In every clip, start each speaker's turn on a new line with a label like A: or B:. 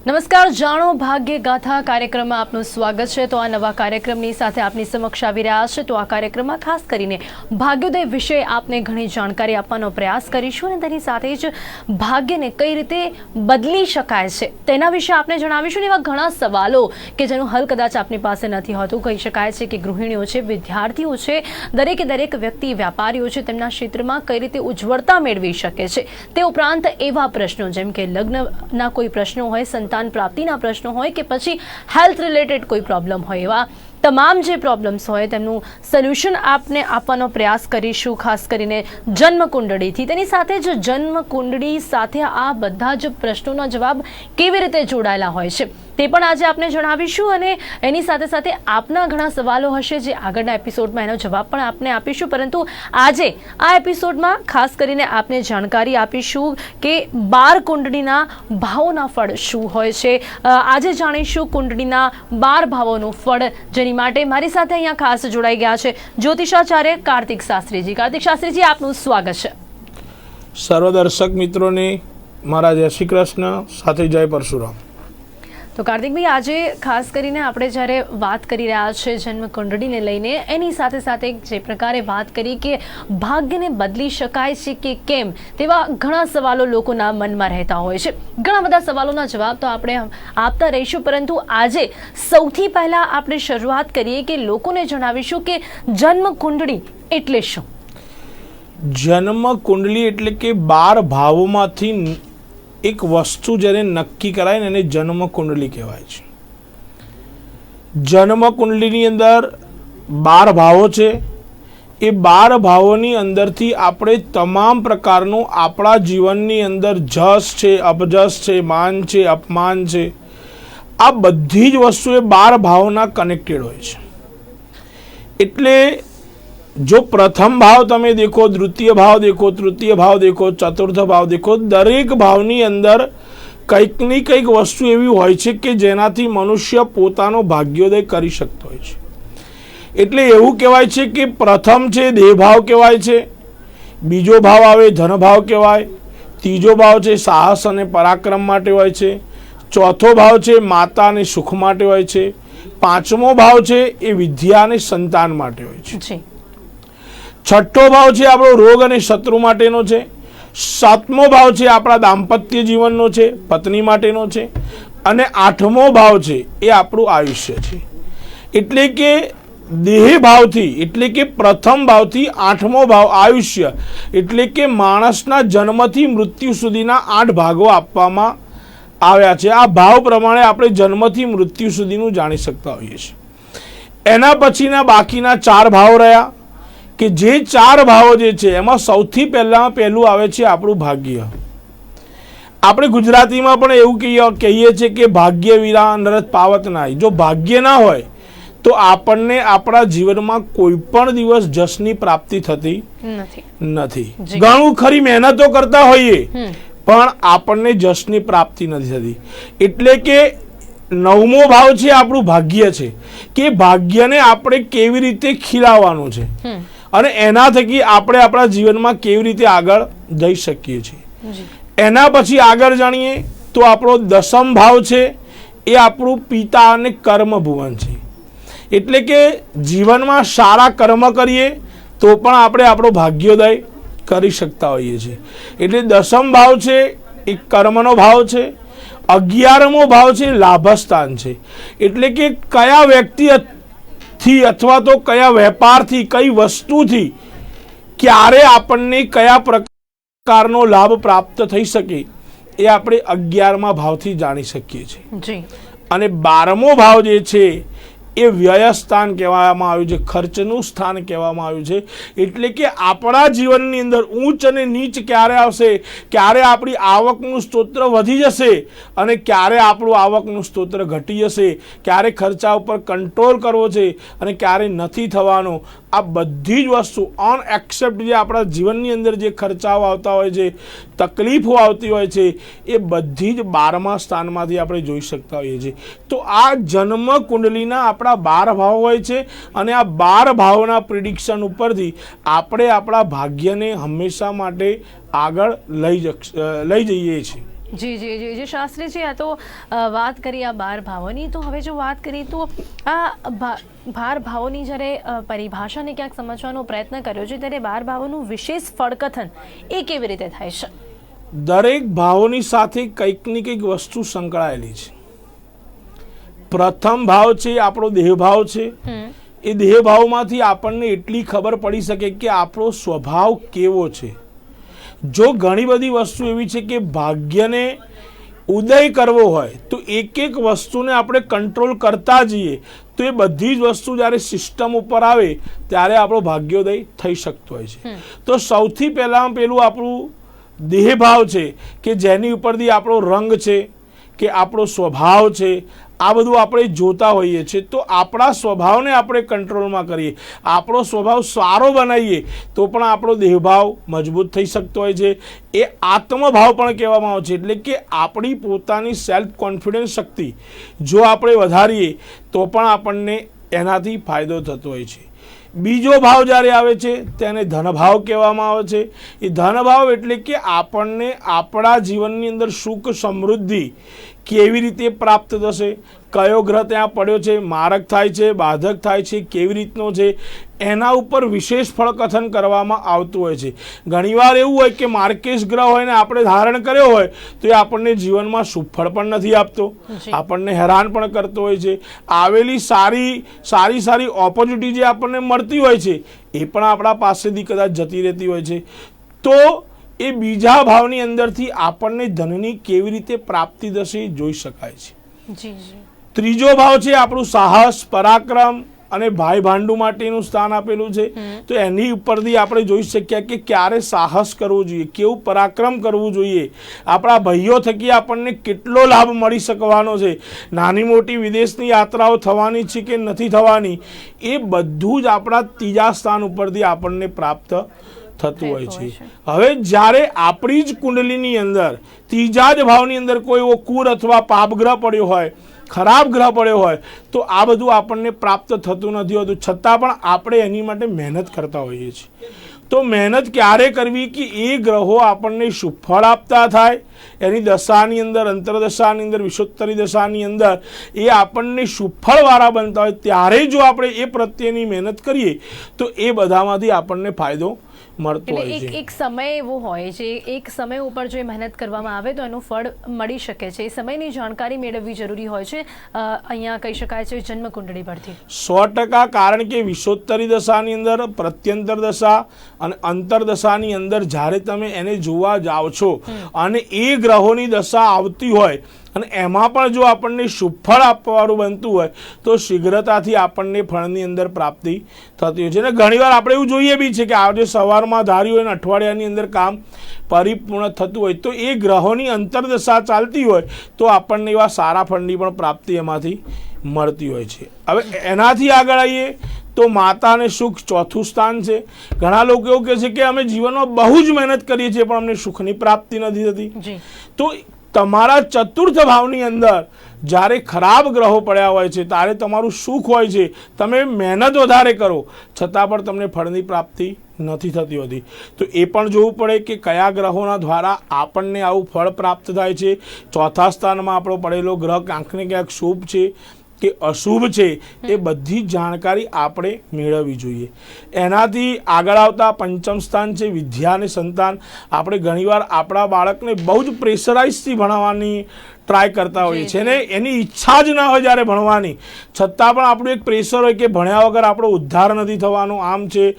A: નમસ્કાર, જાણો ભાગ્ય ગાથા કાર્યક્રમમાં આપનું સ્વાગત છે। તો આ નવા કાર્યક્રમની સાથે આપની સમક્ષ આવી રહ્યા છે। તો આ કાર્યક્રમમાં ખાસ કરીને ભાગ્યોદય વિશે આપને ઘણી જાણકારી આપવાનો પ્રયાસ કરીશું અને તેની સાથે જ ભાગ્યને કઈ રીતે બદલી શકાય છે તેના વિશે આપને જણાવીશું। એવા ઘણા સવાલો કે જેનું હલ કદાચ આપની પાસે નથી હોતું। કહી શકાય છે કે ગૃહિણીઓ છે, વિદ્યાર્થીઓ છે, દરેકે દરેક વ્યક્તિ, વેપારીઓ છે, તેમના ક્ષેત્રમાં કઈ રીતે ઉજ્જવળતા મેળવી શકે છે તે ઉપરાંત એવા પ્રશ્નો જેમ કે લગ્નના કોઈ પ્રશ્નો હોય, સંતાન પ્રાપ્તિના પ્રશ્નો હોય કે પછી હેલ્થ રિલેટેડ કોઈ પ્રોબ્લેમ હોય, એવા તમામ જે પ્રોબ્લેમ્સ હોય તેમનું સોલ્યુશન આપને આપવાનો પ્રયાસ કરીશું। ખાસ કરીને જન્મ કુંડળીથી, તેની સાથે જ જન્મ કુંડળી સાથે આ બધા જ પ્રશ્નોના જવાબ કેવી રીતે જોડાયેલા હોય છે તે પણ આજે આપને જણાવીશું અને એની સાથે સાથે આપના ઘણા સવાલો હશે જે આગળના એપિસોડમાં એનો જવાબ પણ આપને આપીશું। પરંતુ આજે આ એપિસોડમાં ખાસ કરીને આપને જાણકારી આપીશું કે 12 કુંડળીના ભાવોના ફળ શું હોય છે। આજે જાણીશું કુંડળીના 12 ભાવોનું ફળ, જેની માટે મારી સાથે અહીંયા ખાસ જોડાઈ ગયા છે જ્યોતિષાચાર્ય કાર્તિક શાસ્ત્રીજી। કાર્તિક શાસ્ત્રીજી, આપનું સ્વાગત છે।
B: સર્વ દર્શક મિત્રોને મારા જય શ્રી કૃષ્ણ, સાથે જય પરશુરામ।
A: તો કાર્તિકભાઈ, આજે ખાસ કરીને આપણે જ્યારે વાત કરી રહ્યા છે જન્મ કુંડળીને લઈને, એની સાથે સાથે જે પ્રકારે વાત કરી કે ભાગ્યને બદલી શકાય છે કે કેમ, તેવા ઘણા સવાલો લોકોના મનમાં રહેતા હોય છે। ઘણા બધા સવાલોના જવાબ તો આપણે આપતા રહીશું, પરંતુ આજે સૌથી પહેલા આપણે શરૂઆત કરીએ કે લોકોને જણાવીશું કે જન્મ કુંડળી એટલે શું।
B: જન્મ કુંડલી એટલે કે 12 ભાવોમાંથી એક વસ્તુ જ્યારે નક્કી કરાય ને એને જન્મ કુંડલી કહેવાય છે। જન્મ કુંડલીની અંદર 12 ભાવો છે। એ 12 ભાવોની અંદરથી આપણે તમામ પ્રકારનું આપણા જીવનની અંદર જશ છે, અપજશ છે, માન છે, અપમાન છે, આ બધી જ વસ્તુ એ 12 ભાવોના કનેક્ટેડ હોય છે। એટલે જો પ્રથમ ભાવ તમે દેખો, દ્વિતીય ભાવ દેખો, તૃતીય ભાવ દેખો, ચતુર્થ ભાવ દેખો, દરેક ભાવની અંદર કંઈકની કંઈક વસ્તુ એવી હોય છે કે જેનાથી મનુષ્ય પોતાનો ભાગ્યોદય કરી શકતો હોય છે। એટલે એવું કહેવાય છે કે પ્રથમ છે દેહ ભાવ કહેવાય છે, બીજો ભાવ આવે ધન ભાવ કહેવાય, ત્રીજો ભાવ છે સાહસ અને પરાક્રમ માટે હોય છે, ચોથો ભાવ છે માતા અને સુખ માટે હોય છે, પાંચમો ભાવ છે એ વિદ્યા અને સંતાન માટે હોય છે, છઠ્ઠો ભાવ છે આપણો રોગ અને શત્રુ માટેનો છે, સાતમો ભાવ છે આપણા દાંપત્ય જીવનનો છે, પત્ની માટેનો છે, અને આઠમો ભાવ છે એ આપણું આયુષ્ય છે। એટલે કે દેહ ભાવથી, એટલે કે પ્રથમ ભાવથી આઠમો ભાવ આયુષ્ય, એટલે કે માણસના જન્મથી મૃત્યુ સુધીના 8 ભાગો આપવામાં આવ્યા છે। આ ભાવ પ્રમાણે આપણે જન્મથી મૃત્યુ સુધીનું જાણી શકતા હોઈએ છીએ। એના પછીના બાકીના 4 ભાવ રહ્યા કે જે 4 ભાવો જે છે એમાં સૌથી પહેલું આવે છે આપણું ભાગ્ય। આપણે ગુજરાતીમાં પણ એવું કહીએ છીએ કે ભાગ્ય વિના નરત પાવત નાય। જો ભાગ્ય ના હોય તો આપણને આપણા જીવનમાં કોઈ પણ દિવસ જશની પ્રાપ્તિ થતી નથી। ઘણું ખરી મહેનતો કરતા હોઈએ પણ આપણને જશની પ્રાપ્તિ નથી થતી। એટલે કે 9મો ભાવ છે આપણું ભાગ્ય છે કે ભાગ્યને આપણે કેવી રીતે ખીલાવવાનું છે અને એના થકી આપણે આપણા જીવનમાં કેવી રીતે આગળ જઈ શકીએ છીએ। એના પછી આગળ જાણીએ તો આપણો 10મ ભાવ છે એ આપણું પિતા અને કર્મ ભુવન છે। એટલે કે જીવનમાં સારા કર્મ કરીએ તો પણ આપણે આપણો ભાગ્યોદય કરી શકતા હોઈએ છીએ। એટલે 10મ ભાવ છે એ કર્મનો ભાવ છે। 11મો ભાવ છે લાભસ્થાન છે। એટલે કે કયા વ્યક્તિ થી અથવા તો કયા વેપારથી, કઈ વસ્તુથી ક્યારે આપણને કયા પ્રકારનો લાભ પ્રાપ્ત થઈ શકે એ આપણે 11મા ભાવથી જાણી શકીએ છીએ। અને 12મો ભાવ જે છે એ વ્યય સ્થાન કહેવામાં આવ્યું છે, ખર્ચનું સ્થાન કહેવામાં આવ્યું છે। એટલે કે આપણા જીવનની અંદર ઊંચ અને નીચ ક્યારે આવશે, ક્યારે આપણી આવકનું સ્તોત્ર વધી જશે અને ક્યારે આપણું આવકનું સ્તોત્ર ઘટી જશે, ક્યારે ખર્ચા ઉપર કંટ્રોલ કરવો છે અને ક્યારે નથી થવાનો, આ બધી જ વસ્તુ અનએક્સેપ્ટ જે આપણા જીવનની અંદર જે ખર્ચાઓ આવતા હોય છે, તકલીફો આવતી હોય છે, એ બધી જ 12મા સ્થાનમાંથી આપણે જોઈ શકતા હોઈએ છીએ। તો આ જન્મ કુંડલીના આપણા 12 ભાવ હોય છે અને આ 12 ભાવોના પ્રિડિક્શન ઉપરથી આપણે આપણા ભાગ્યને હંમેશા માટે આગળ લઈ જઈએ છીએ।
A: જી જી જી જી શાસ્ત્રીજી, આ તો વાત કરી આ 12 ભાવોની. તો હવે જો વાત કરીએ તો આ 12 ભાવોની જ્યારે પરિભાષાને ક્યાંક સમજવાનો પ્રયત્ન કર્યો છે, ત્યારે 12 ભાવોનું વિશેષ ફળકથન એ કેવી રીતે થાય છે?
B: દરેક ભાવોની સાથે કંઈક ને કંઈક વસ્તુ સંકળાયેલી છે. પ્રથમ ભાવ છે આપણો દેહ ભાવ છે. એ દેહ ભાવમાંથી આપણને એટલી ખબર પડી શકે કે આપણો સ્વભાવ કેવો છે. જો ઘણી બધી વસ્તુ એવી છે કે ભાગ્યને ઉદય કરવો હોય તો એક એક વસ્તુને આપણે કંટ્રોલ કરતા જઈએ તો એ બધી જ વસ્તુ જ્યારે સિસ્ટમ ઉપર આવે ત્યારે આપણો ભાગ્યોદય થઈ શકતો હોય છે. તો સૌથી પહેલાં પેલું આપણું દેહ ભાવ છે કે જેની ઉપરથી આપણો રંગ છે કે આપણો સ્વભાવ છે, આ બધું આપણે જોતા હોઈએ છીએ. તો આપણા સ્વભાવને આપણે કંટ્રોલમાં કરીએ, આપણો સ્વભાવ સારો બનાવીએ તો પણ આપણો દેહભાવ મજબૂત થઈ શકતો હોય છે. એ આત્મભાવ પણ કહેવામાં આવે છે. એટલે કે આપણી પોતાની સેલ્ફ કોન્ફિડન્સ શક્તિ જો આપણે વધારીએ તો પણ આપણને એનાથી ફાયદો થતો હોય છે. બીજો ભાવ જ્યારે આવે છે તેને ધનભાવ કહેવામાં આવે છે. એ ધનભાવ એટલે કે આપણને આપણા જીવનની અંદર સુખ સમૃદ્ધિ કેવી રીતે પ્રાપ્ત થશે, કયો ગ્રહ ત્યાં પડ્યો છે, મારક થાય છે, બાધક થાય છે, કેવી રીતનો છે, એના ઉપર વિશેષ ફળકથન કરવામાં આવતું હોય છે. ઘણીવાર એવું હોય કે માર્કેશ ગ્રહ હોય ને આપણે ધારણ કર્યો હોય તો એ આપણને જીવનમાં સુફળ પણ નથી આપતો, આપણને હેરાન પણ કરતો હોય છે. આવેલી સારી ઓપોર્ચ્યુનિટી જે આપણને મળતી હોય છે એ પણ આપણા પાસેથી કદાચ જતી રહેતી હોય છે. તો એ બીજા ભાવની અંદરથી આપણને ધનની કેવી રીતે પ્રાપ્તિ થશે એ જોઈ શકાય છે. ત્રીજો ભાવ છે આપણું સાહસ, પરાક્રમ અને ભાઈ ભાંડુ માટેનું સ્થાન આપેલું છે. તો એની ઉપરથી આપણે જોઈ શકીએ કે ક્યારે સાહસ કરવું જોઈએ, કેવું પરાક્રમ કરવું જોઈએ, આપણા ભાઈઓ થકી આપણને કેટલો લાભ મળી શકવાનો છે, નાની મોટી વિદેશની યાત્રાઓ થવાની છે કે નથી થવાની, એ બધું જ આપણા ત્રીજા સ્થાન ઉપરથી આપણને પ્રાપ્ત થતું હોય છે. હવે જ્યારે આપણી જ કુંડલીની અંદર ત્રીજા જ ભાવની અંદર કોઈ એવો કુર અથવા પાપ ગ્રહ પડ્યો હોય, ખરાબ ગ્રહ પડ્યો હોય તો આ બધું આપણને પ્રાપ્ત થતું નથી હોતું. છતાં પણ આપણે એની માટે મહેનત કરતા હોઈએ છીએ. તો મહેનત ક્યારે કરવી કે એ ગ્રહો આપણને સુફળ આપતા થાય, એની દશાની અંદર, અંતરદશાની અંદર, વિષોત્તરી દશાની અંદર એ આપણને સુફળવાળા બનતા હોય ત્યારે જો આપણે એ પ્રત્યેની મહેનત કરીએ તો એ બધામાંથી આપણને ફાયદો મળતો હોય છે.
A: એક સમય એવો હોય છે, એક સમય ઉપર જો મહેનત કરવામાં આવે તો એનું ફળ મળી શકે છે. એ સમયની જાણકારી મેળવવી જરૂરી હોય છે. અહીંયા કહી શકાય છે જન્મ કુંડળી પરથી
B: 100%. કારણ કે વિષોત્તરી દશાની અંદર, પ્રત્યંતર દશા અને અંતરદશાની અંદર જ્યારે તમે એને જોવા જાઓ છો અને એ ગ્રહોની દશા આવતી હોય અને એમાં પણ જો આપણને સુફળ આપવાવાળું બનતું હોય તો શીઘ્રતાથી આપણને ફળની અંદર પ્રાપ્તિ થતી હોય છે. અને ઘણીવાર આપણે એવું જોઈએ બી છે કે આજે સવારમાં ધાર્યું હોય અને અઠવાડિયાની અંદર કામ પરિપૂર્ણ થતું હોય તો એ ગ્રહોની અંતરદશા ચાલતી હોય તો આપણને એવા સારા ફળની પણ પ્રાપ્તિ એમાંથી મળતી હોય છે. હવે એનાથી આગળ આવીએ તો માતા અને સુખ ચોથું સ્થાન છે. ઘણા લોકો એવું કહે છે કે અમે જીવનમાં બહુ જ મહેનત કરીએ છીએ પણ અમને સુખની પ્રાપ્તિ નથી થતી. તો તમારા ચતુર્થ ભાવની અંદર જ્યારે ખરાબ ગ્રહો પડ્યા હોય છે ત્યારે તમારું સુખ હોય છે, તમે મહેનત વધારે કરો છતાં પણ તમને ફળની પ્રાપ્તિ નથી થતી હોતી. તો એ પણ જોવું પડે કે કયા ગ્રહોના દ્વારા આપણને આવું ફળ પ્રાપ્ત થાય છે. ચોથા સ્થાનમાં આપણો પડેલો ગ્રહ ક્યાંક ને ક્યાંક શુભ છે કે અશુભ છે એ બધી જાણકારી આપણે મેળવવી જોઈએ. એનાથી આગળ આવતા પંચમ સ્થાન છે વિદ્યા અને સંતાન. આપણે ઘણીવાર આપણા બાળકને બહુ જ પ્રેશરાઇઝથી ભણાવવાની ટ્રાય કરતા હોઈએ છીએ ને એની ઈચ્છા જ ના હોય જ્યારે ભણવાની, છતાં પણ આપણું એક પ્રેશર હોય કે ભણ્યા વગર આપણો ઉદ્ધાર નથી થવાનો, આમ છે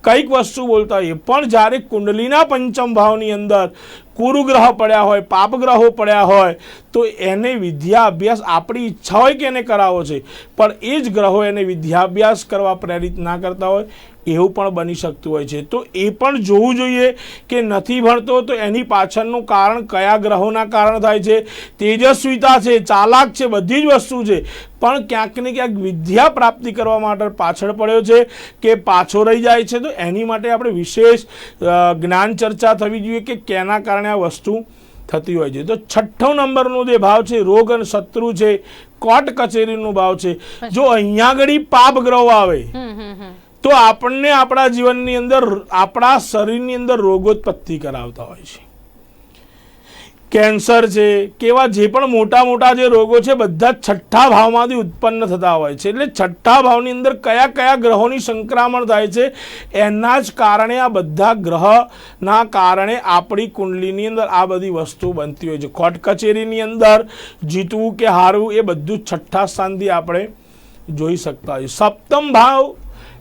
B: કંઈક વસ્તુ બોલતા હોઈએ. પણ જ્યારે કુંડલીના પંચમ ભાવની અંદર કુરુગ્રહ પડ્યા હોય, પાપ ગ્રહો પડ્યા હોય તો એને વિદ્યા અભ્યાસ આપણી ઈચ્છા હોય કે એને કરાવવો છે પણ એ જ ગ્રહો એને વિદ્યાભ્યાસ કરવા પ્રેરિત ના કરતા હોય એવું પણ બની શકતું હોય છે. તો એ પણ જોવું જોઈએ કે નથી ભણતો તો એની પાછળનું કારણ કયા ગ્રહોના કારણ થાય છે. તેજસ્વીતા છે, ચાલાક છે, બધી જ વસ્તુ છે પણ ક્યાંક ને ક્યાંક વિદ્યા પ્રાપ્તિ કરવા માટે પાછળ પડ્યો છે કે પાછો રહી જાય છે. તો એની માટે આપણે વિશેષ જ્ઞાન ચર્ચા થવી જોઈએ કે કેના કારણે આ વસ્તુ થતી હોય છે. તો છઠ્ઠો નંબરનો જે ભાવ છે રોગ અને શત્રુ છે, કોર્ટ કચેરીનો ભાવ છે. જો અહીંયા આગળ પાપ ગ્રહો આવે તો આપણને આપણા જીવનની અંદર, આપણા શરીરની અંદર રોગોત્પત્તિ કરાવતા હોય છે. કેન્સર છે, કેવા જે પણ મોટા મોટા જે રોગો છે બધા છઠ્ઠા ભાવમાંથી ઉત્પન્ન થતા હોય છે. એટલે છઠ્ઠા ભાવની અંદર કયા કયા ગ્રહોની સંક્રમણ થાય છે એના જ કારણે આ બધા ગ્રહના કારણે આપણી કુંડલીની અંદર આ બધી વસ્તુ બનતી હોય છે. કોર્ટ કચેરીની અંદર જીતવું કે હારવું એ બધું છઠ્ઠા સ્થાનથી આપણે જોઈ શકતા હોય. સપ્તમ ભાવ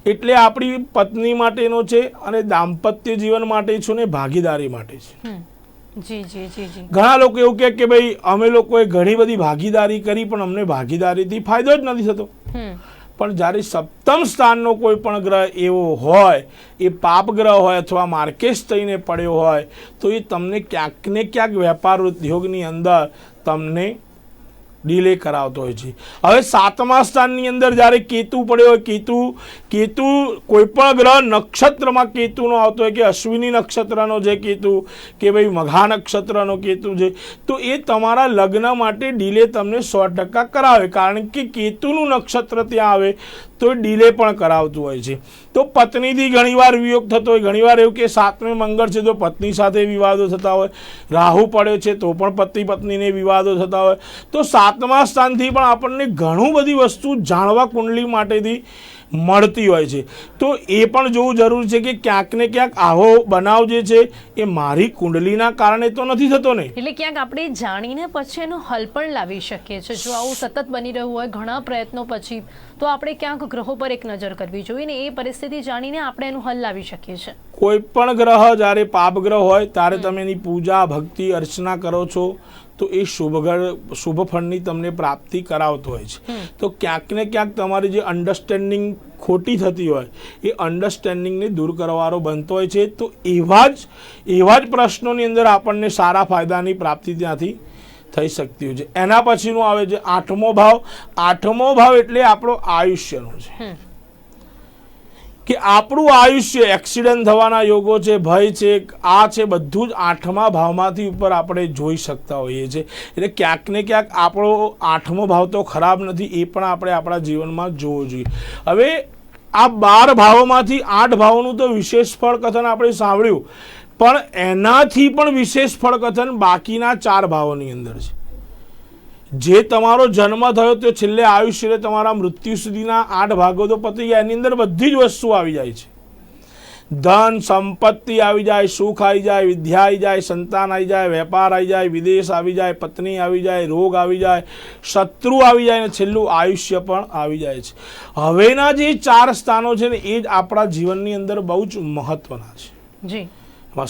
B: એટલે આપણી પત્ની માટેનો છે અને દાંપત્ય જીવન માટે છે ને ભાગીદારી માટે છે.
A: જી જી જી જી.
B: ઘણા લોકો એવું કહે કે ભાઈ અમે લોકોએ ઘણી બધી ભાગીદારી કરી પણ અમને ભાગીદારીથી ફાયદો જ નથી થતો. પણ જ્યારે સપ્તમ સ્થાનનો કોઈ પણ ગ્રહ એવો હોય, એ પાપ ગ્રહ હોય અથવા માર્કેશ થઈને પડ્યો હોય તો એ તમને ક્યાંક ને ક્યાંક વેપાર ઉદ્યોગની અંદર તમને ડીલે કરાવતો હોય છે. હવે સાતમા સ્થાનની અંદર જ્યારે કેતુ પડ્યો હોય, કેતુ કોઈ પણ ગ્રહ નક્ષત્રમાં કેતુનો આવતો હોય કે અશ્વિની નક્ષત્રનો જે કેતુ કે ભાઈ મઘા નક્ષત્રનો કેતુ છે તો એ તમારા લગ્ન માટે ડીલે તમને 100% કરાવે, કારણ કે કેતુનું નક્ષત્ર ત્યાં આવે તો ડીલે પણ કરાવતું હોય છે. તો પત્નીથી ઘણીવાર વિયોગ થતો હોય, ઘણીવાર એવું કે સાતમે મંગળ છે તો પત્ની સાથે વિવાદો થતા હોય, રાહુ પડ્યો છે તો પણ પતિ પત્નીને વિવાદો થતા હોય. તો સાતમા સ્થાનથી પણ આપણને ઘણું બધી વસ્તુ જાણવા કુંડલી માટેથી મળતી હોય છે. તો એ પણ જોવું જરૂરી છે કે ક્યાંક ને ક્યાંક આવો બનાવ જે છે એ મારી કુંડલીના કારણે તો નથી થતો ને.
A: એટલે ક્યાંક આપણે જાણીને પછી એનો હલ પણ લાવી શકીએ છીએ. જો આવું સતત બની રહ્યું હોય ઘણા પ્રયત્નો પછી તો આપણે ક્યાંક ગ્રહો પર એક નજર કરવી જોઈએ ને એ પરિસ્થિતિ જાણીને આપણે એનું હલ લાવી શકીએ છીએ.
B: કોઈ પણ ગ્રહ જ્યારે પાપ ગ્રહ હોય ત્યારે તમે એની પૂજા ભક્તિ અર્ચના કરો છો તો એ શુભ ફળની તમને પ્રાપ્તિ કરાવતો હોય છે. તો ક્યાંક ને ક્યાંક તમારી જે અન્ડરસ્ટેન્ડિંગ ખોટી થતી હોય એ અન્ડરસ્ટેન્ડિંગને દૂર કરવાનો બનતો હોય છે. તો એવા જ પ્રશ્નોની અંદર આપણને સારા ફાયદાની પ્રાપ્તિ ત્યાંથી થઈ શકતી હોય છે. એના પછીનું આવે છે આઠમો ભાવ. આઠમો ભાવ એટલે આપણો આયુષ્યનો છે કે આપણું આયુષ્ય, એક્સિડન્ટ થવાના યોગો છે, ભય છે, આ છે, બધું જ આઠમા ભાવમાંથી ઉપર આપણે જોઈ શકતા હોઈએ છીએ. એટલે ક્યાંક ને ક્યાંક આપણો આઠમો ભાવ તો ખરાબ નથી, એ પણ આપણે આપણા જીવનમાં જોવો જોઈએ. હવે આ 12 ભાવોમાંથી 8 ભાવોનું તો વિશેષ ફળ કથન આપણે સાંભળ્યું, પણ એનાથી પણ વિશેષ ફળ કથન બાકીના 4 ભાવોની અંદર છે. જે તમારો જન્મ થયો તો છેલ્લે આયુષ્ય તમારા મૃત્યુ સુધીના 8 ભાગો તો પતી જાય, એની અંદર બધી જ વસ્તુ આવી જાય છે. ધન સંપત્તિ આવી જાય, સુખ આવી જાય, વિદ્યા આવી જાય, સંતાન આવી જાય, વેપાર આવી જાય, વિદેશ આવી જાય, પત્ની આવી જાય, રોગ આવી જાય, શત્રુ આવી જાય, અને છેલ્લું આયુષ્ય પણ આવી જાય છે. હવેના જે 4 સ્થાનો છે ને એ જ આપણા જીવનની અંદર બહુ જ મહત્વના છે.
A: જી.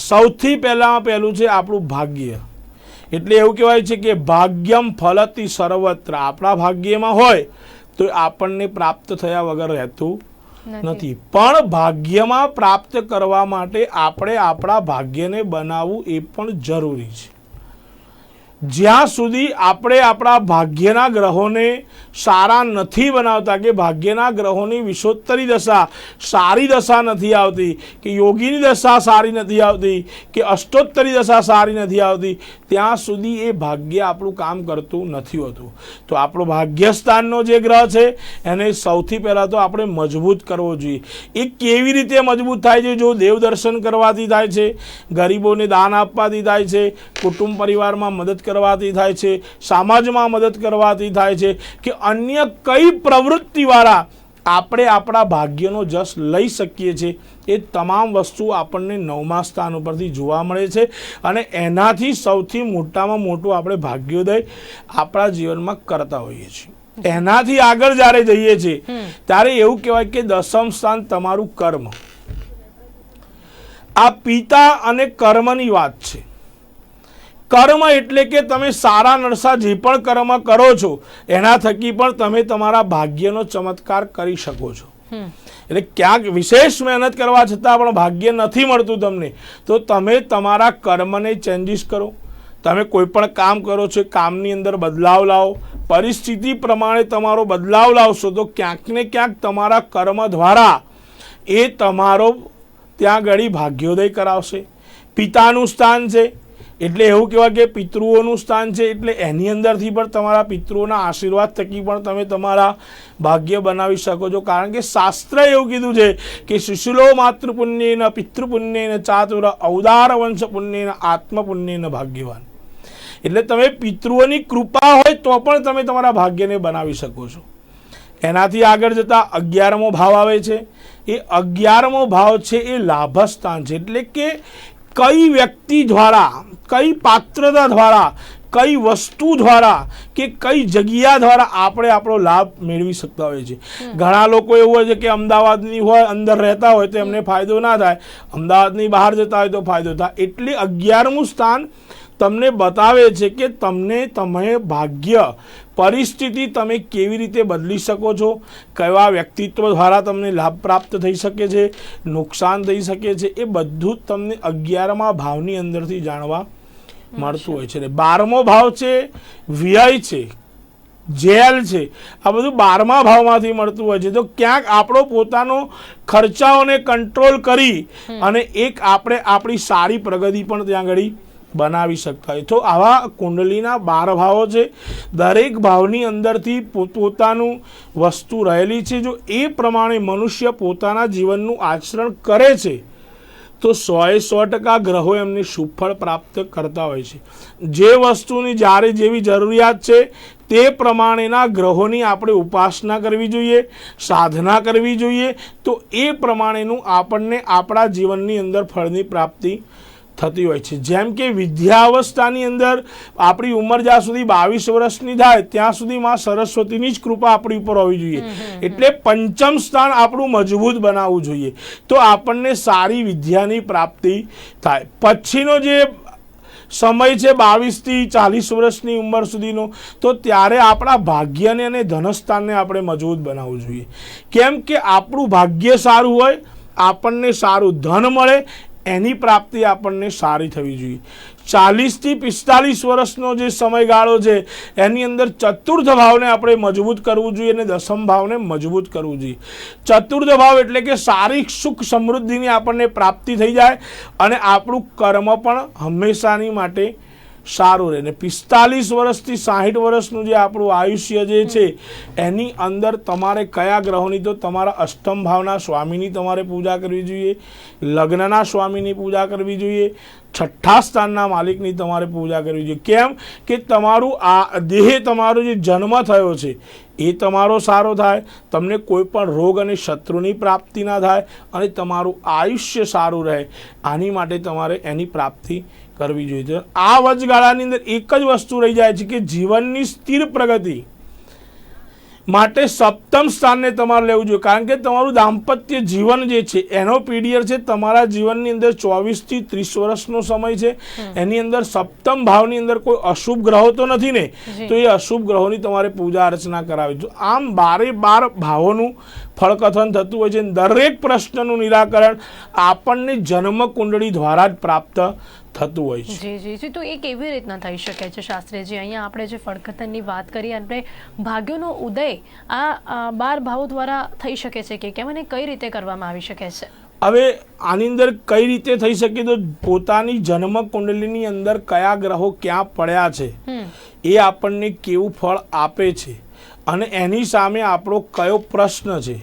B: સૌથી પહેલું છે આપણું ભાગ્ય. એટલે એવું કહેવાય છે કે ભાગ્યમ ફલતી સર્વત્ર. આપણા ભાગ્યમાં હોય તો આપણને પ્રાપ્ત થયા વગર રહેતું નથી. પણ ભાગ્યમાં પ્રાપ્ત કરવા માટે આપણે આપણા ભાગ્યને બનાવવું એ પણ જરૂરી છે. જ્યાં સુધી આપણે આપણા ભાગ્યના ગ્રહોને સારા નથી બનાવતા કે ભાગ્યના ગ્રહોની વિષોત્તરી દશા સારી દશા નથી આવતી કે યોગીની દશા સારી નથી આવતી કે અષ્ટોત્તરી દશા સારી નથી આવતી, ત્યાં સુધી એ ભાગ્ય આપણું કામ કરતું નથી હોતું. તો આપણો ભાગ્યસ્થાનનો જે ગ્રહ છે એને સૌથી પહેલાં તો આપણે મજબૂત કરવો જોઈએ. એ કેવી રીતે મજબૂત થાય છે? જો દેવ દર્શન કરવાથી થાય છે, ગરીબોને દાન આપવાથી થાય છે, કુટુંબ પરિવારમાં મદદ કરવાથી થાય છે, સમાજમાં મદદ કરવાથી થાય છે, કે અન્ય કઈ પ્રવૃત્તિવાળા આપણે આપણા ભાગ્યનો જશ લઈ શકીએ છીએ. એ તમામ વસ્તુ આપણને 9મા સ્થાન ઉપરથી જોવા મળે છે. અને એનાથી સૌથી મોટામાં મોટું આપણે ભાગ્યોદય આપણા જીવનમાં કરતા હોઈએ છીએ. એનાથી આગળ જ્યારે જઈએ છીએ ત્યારે એવું કહેવાય કે 10મ સ્થાન તમારું કર્મ. આ પિતા અને કર્મની વાત છે. કર્મ એટલે કે તમે સારા નરસા જે પણ કર્મ કરો છો એના થકી પણ તમે તમારા ભાગ્યનો ચમત્કાર કરી શકો છો. એટલે ક્યાંક વિશેષ મહેનત કરવા છતાં પણ ભાગ્ય નથી મળતું તમને, તો તમે તમારા કર્મને ચેન્જીસ કરો. તમે કોઈ પણ કામ કરો છો, કામની અંદર બદલાવ લાવો, પરિસ્થિતિ પ્રમાણે તમારો બદલાવ લાવશો તો ક્યાંક ને ક્યાંક તમારા કર્મ દ્વારા એ તમારો ત્યાં ઘડી ભાગ્યોદય કરાવશે. પિતાનું સ્થાન છે એટલે એવું કહેવાય કે પિતૃઓનું સ્થાન છે, એટલે એની અંદરથી પણ તમારા પિતૃઓના આશીર્વાદ થકી પણ તમે તમારા ભાગ્ય બનાવી શકો છો. કારણ કે શાસ્ત્રએ એવું કીધું છે કે શિશુલો માતૃપુણ્યેન પિતૃપુણ્યેન ચાતુર ઔદાર વંશ પુણ્યેન આત્મપુણ્યેન ભાગ્યવાન. એટલે તમે પિતૃઓની કૃપા હોય તો પણ તમે તમારા ભાગ્યને બનાવી શકો છો. એનાથી આગળ જતા 11મો ભાવ આવે છે. એ 11મો ભાવ છે એ લાભસ્થાન છે. એટલે કે કઈ વ્યક્તિ દ્વારા, કઈ પાત્રતા દ્વારા, કઈ વસ્તુ દ્વારા કે કઈ જગ્યા દ્વારા આપણે આપણો લાભ મેળવી શકતા હોય છે. ઘણા લોકો એવું હોય છે કે અમદાવાદની હોય, અંદર રહેતા હોય તો એમને ફાયદો ના થાય, અમદાવાદની બહાર જતા હોય તો ફાયદો થાય. એટલે 11મું સ્થાન તમને બતાવે છે કે તમે ભાગ્ય પરિસ્થિતિ તમે કેવી રીતે બદલી શકો છો, કેવા વ્યક્તિત્વ દ્વારા તમને લાભ પ્રાપ્ત થઈ શકે છે, નુકસાન થઈ શકે છે, એ બધું જ તમને 11મા ભાવની અંદરથી જાણવા મળતું હોય છે. 12મો ભાવ છે વ્યય છે, જેલ છે. આ બધું 12મા ભાવમાંથી મળતું હોય છે. તો ક્યાંક આપણો પોતાનો ખર્ચાઓને કંટ્રોલ કરી અને એક આપણે આપણી સારી પ્રગતિ પણ ત્યાં આગળ બનાવી શકતા હોય. તો આવા કુંડલીના 12 ભાવો છે. દરેક ભાવની અંદરથી પોતાનું વસ્તુ રહેલી છે. જો એ પ્રમાણે મનુષ્ય પોતાના જીવનનું આચરણ કરે છે તો 100% ગ્રહો એમને શુભ ફળ પ્રાપ્ત કરતા હોય છે. જે વસ્તુની જ્યારે જેવી જરૂરિયાત છે તે પ્રમાણેના ગ્રહોની આપણે ઉપાસના કરવી જોઈએ, સાધના કરવી જોઈએ. તો એ પ્રમાણેનું આપણને આપણા જીવનની અંદર ફળની પ્રાપ્તિ થતી હોય છે. જેમ કે વિદ્યાવસ્થાની અંદર આપણી ઉંમર જ્યાં સુધી 22 વર્ષની થાય ત્યાં સુધી માં સરસ્વતીની જ કૃપા આપણી ઉપર હોવી જોઈએ. એટલે 5મ સ્થાન આપણું મજબૂત બનાવવું જોઈએ તો આપણને સારી વિદ્યાની પ્રાપ્તિ થાય. પછીનો જે સમય છે 22 થી 40 વર્ષની ઉંમર સુધીનો, તો ત્યારે આપણા ભાગ્યને અને ધનસ્થાનને આપણે મજબૂત બનાવવું જોઈએ. કેમ કે આપણું ભાગ્ય સારું હોય, આપણને સારું ધન મળે, એની પ્રાપ્તિ આપણને સારી થવી જોઈએ. 40 થી 45 વર્ષનો જે સમયગાળો છે એની અંદર ચતુર્થ ભાવને આપણે મજબૂત કરવું જોઈએ અને 10મ ભાવને મજબૂત કરવું જોઈએ. ચતુર્થ ભાવ એટલે કે સારી સુખ સમૃદ્ધિની આપણને પ્રાપ્તિ થઈ જાય અને આપણું કર્મ પણ હંમેશાની માટે સારું રહે. ને 45 વર્ષથી 60 વર્ષનું જે આપણું આયુષ્ય જે છે એની અંદર તમારે કયા ગ્રહોની, તો તમારા 8મ ભાવના સ્વામીની તમારે પૂજા કરવી જોઈએ, લગ્નના સ્વામીની પૂજા કરવી જોઈએ, 6ઠ્ઠા સ્થાનના માલિકની તમારે પૂજા કરવી જોઈએ. કેમ કે તમારું આ દેહ, તમારો જે જન્મ થયો છે એ તમારો સારો થાય, તમને કોઈ પણ રોગ અને શત્રુની પ્રાપ્તિ ના થાય અને તમારું આયુષ્ય સારું રહે. આની માટે તમારે એની પ્રાપ્તિ કરવી જોઈએ. આ વચગાળાની અંદર એક જ વસ્તુ રહી જાય છે કે જીવનની સ્થિર પ્રગતિ માટે 7મ સ્થાનને તમારે લેવું જોઈએ. કારણ કે તમારું દાંપત્ય જીવન જે છે એનો પીરિયડ છે તમારા જીવનની અંદર 24 થી 30 વર્ષનો સમય છે. એની અંદર 7મ ભાવની અંદર કોઈ અશુભ ગ્રહો તો નથી ને, તો એ અશુભ ગ્રહોની તમારે પૂજા અર્ચના કરાવી. તો આમ 12 ભાવોનું ફળકથન થતું હોય છે. દરેક પ્રશ્નનું નિરાકરણ આપણને જન્મ કુંડળી દ્વારા જ પ્રાપ્ત થતું હોય છે.
A: જી જી જી. તો એ કેવી રીતના થઈ શકે છે શાસ્ત્રીજી? અહીંયા આપણે જે ફળકથનની વાત કરી અને ભાગ્યોનો ઉદય આ 12 ભાવો દ્વારા થઈ શકે છે કે કેમ, અને કઈ રીતે કરવામાં આવી શકે છે?
B: હવે આની અંદર કઈ રીતે થઈ શકે, તો પોતાની જન્મ કુંડલીની અંદર કયા ગ્રહો ક્યાં પડ્યા છે એ આપણને કેવું ફળ આપે છે અને એની સામે આપણો કયો પ્રશ્ન છે.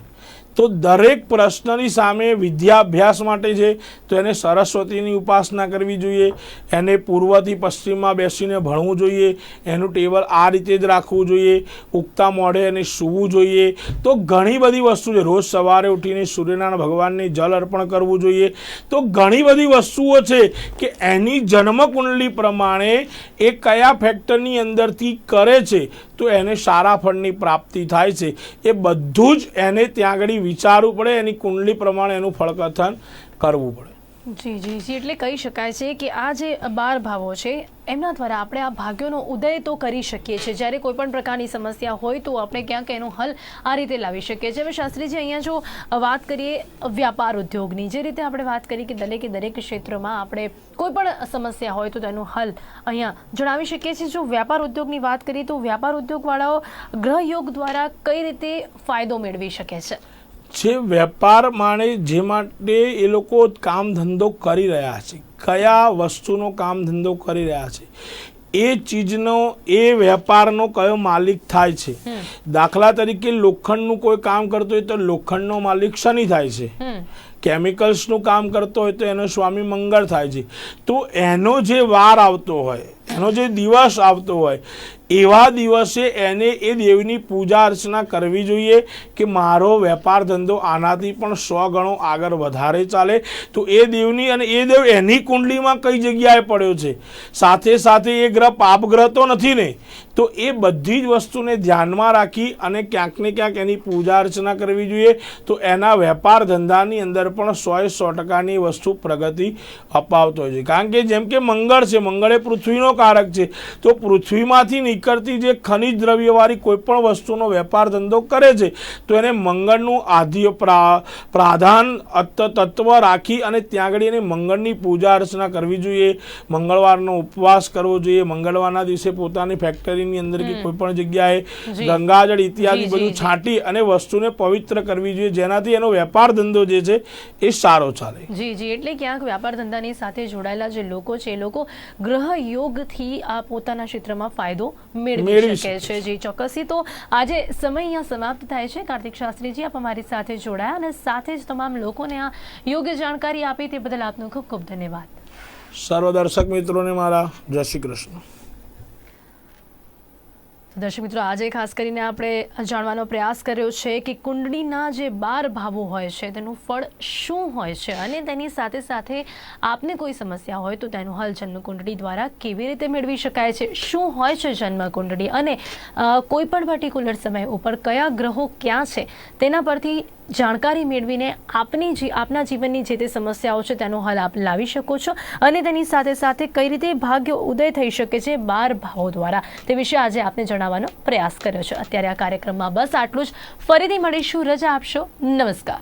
B: તો દરેક પ્રશ્નની સામે વિદ્યાભ્યાસ માટે છે તો એને સરસ્વતીની ઉપાસના કરવી જોઈએ, એને પૂર્વથી પશ્ચિમમાં બેસીને ભણવું જોઈએ, એનું ટેબલ આ રીતે જ રાખવું જોઈએ, ઉગતા મોઢે એને સૂવું જોઈએ. તો ઘણી બધી વસ્તુ છે. રોજ સવારે ઉઠીને સૂર્યનારાયણ ભગવાનને જલ અર્પણ કરવું જોઈએ. તો ઘણી બધી વસ્તુઓ છે કે એની જન્મકુંડલી પ્રમાણે એ કયા ફેક્ટરની અંદરથી કરે છે તો એને સારા ફળની પ્રાપ્તિ થાય છે. એ બધું જ એને ત્યાં આગળ વિચારવું પડે, એની કુંડલી પ્રમાણે એનું ફળકથન કરવું પડે.
A: જી જી જી. એટલે કહી શકાય છે કે આ જે 12 ભાવો છે એમના દ્વારા આપણે આ ભાગ્યોનો ઉદય તો કરી શકીએ છીએ. જ્યારે કોઈ પણ પ્રકારની સમસ્યા હોય તો આપણે ક્યાંક એનો હલ આ રીતે લાવી શકીએ છીએ. હવે શાસ્ત્રીજી, અહીંયા જો વાત કરીએ વ્યાપાર ઉદ્યોગની, જે રીતે આપણે વાત કરી કે દરેક ક્ષેત્રમાં આપણે કોઈ પણ સમસ્યા હોય તો તેનું હલ અહીંયા જણાવી શકીએ છીએ. જો વ્યાપાર ઉદ્યોગની વાત કરીએ તો વ્યાપાર ઉદ્યોગવાળાઓ ગ્રહયોગ દ્વારા કઈ રીતે ફાયદો મેળવી શકે છે?
B: જે વેપાર માણે જે માટે એ લોકો કામ ધંધો કરી રહ્યા છે, કયા વસ્તુનો કામ ધંધો કરી રહ્યા છે, એ ચીજનો, એ વેપારનો કયો માલિક થાય છે. દાખલા તરીકે લોખંડનું કોઈ કામ કરતો હોય તો લોખંડનો માલિક શનિ થાય છે. કેમિકલ્સનું કામ કરતો હોય તો એનો સ્વામી મંગળ થાય છે. તો એનો જે વાર આવતો હોય, એનો જે દિવસ આવતો હોય, એવા દિવસે એને એ દેવની પૂજા અર્ચના કરવી જોઈએ કે મારો વેપાર ધંધો આનાથી પણ 100 ગણો આગળ વધારે ચાલે. તો એ દેવની અને એ દેવ એની કુંડલીમાં કઈ જગ્યાએ પડ્યો છે, સાથે સાથે એ ગ્રહ પાપ ગ્રહ તો નથી ને, તો એ બધી જ વસ્તુને ધ્યાનમાં રાખી અને ક્યાંક ને ક્યાંક એની પૂજા અર્ચના કરવી જોઈએ. તો એના વેપાર ધંધાની અંદર પણ 100% વસ્તુ પ્રગતિ અપાવતો હોય છે. કારણ કે જેમ કે મંગળ છે, મંગળ એ પૃથ્વીનો કારક છે, તો પૃથ્વીમાંથી નીકળતી જે ખનિજ દ્રવ્યવાળી કોઈ પણ વસ્તુનો વેપાર ધંધો કરે છે તો એને મંગળનું પ્રાધાન તત્વ રાખી અને ત્યાં આગળ એને મંગળની પૂજા અર્ચના કરવી જોઈએ. મંગળવારનો ઉપવાસ કરવો જોઈએ. મંગળવારના દિવસે પોતાની ફેક્ટરીની અંદર કે કોઈ પણ જગ્યાએ ગંગાજળ ઇત્યાદિ બધું છાંટી અને વસ્તુને પવિત્ર કરવી જોઈએ, જેનાથી એનો વેપાર ધંધો જે છે એ સારો ચાલે.
A: જી, એટલે ક્યાંક વ્યાપાર ધંધાની સાથે જોડાયેલા જે લોકો છે એ લોકો ગ્રહ યોગથી આ પોતાના ક્ષેત્રમાં ફાયદો મેળવી શકે છે. જી ચોક્કસથી. તો આજે સમય અહીંયા સમાપ્ત થાય છે. કાર્તિક શાસ્ત્રીજી, આપ અમારી સાથે જોડાયા અને સાથે જ તમામ લોકોને આ યોગ્ય જાણકારી આપી તે બદલ આપનો ખૂબ ખૂબ ધન્યવાદ.
B: સર્વ દર્શક મિત્રોને મારા જય શ્રી કૃષ્ણ.
A: દર્શક મિત્રો, આજે ખાસ કરીને આપણે જાણવાનો પ્રયાસ કર્યો છે કે કુંડળીના જે 12 ભાવો હોય છે તેનું ફળ શું હોય છે અને તેની સાથે સાથે આપને કોઈ સમસ્યા હોય તો તેનું હલ જન્મ કુંડળી દ્વારા કેવી રીતે મેળવી શકાય છે, શું હોય છે જન્મ કુંડળી અને કોઈ પણ પર્ટિક્યુલર સમય ઉપર કયા ગ્રહો ક્યાં છે તેના પરથી જાણકારી મેળવીને આપના જીવનની જે તે સમસ્યાઓ છે તેનો હલ આપ લાવી શકો છો અને તેની સાથે સાથે કઈ રીતે ભાગ્ય ઉદય થઈ શકે છે 12 ભાવો દ્વારા તે વિશે આજે આપને જણાવવાનો પ્રયાસ કર્યો છે. અત્યારે આ કાર્યક્રમમાં બસ આટલું જ. ફરીથી મળીશું. રજા આપશો. નમસ્કાર.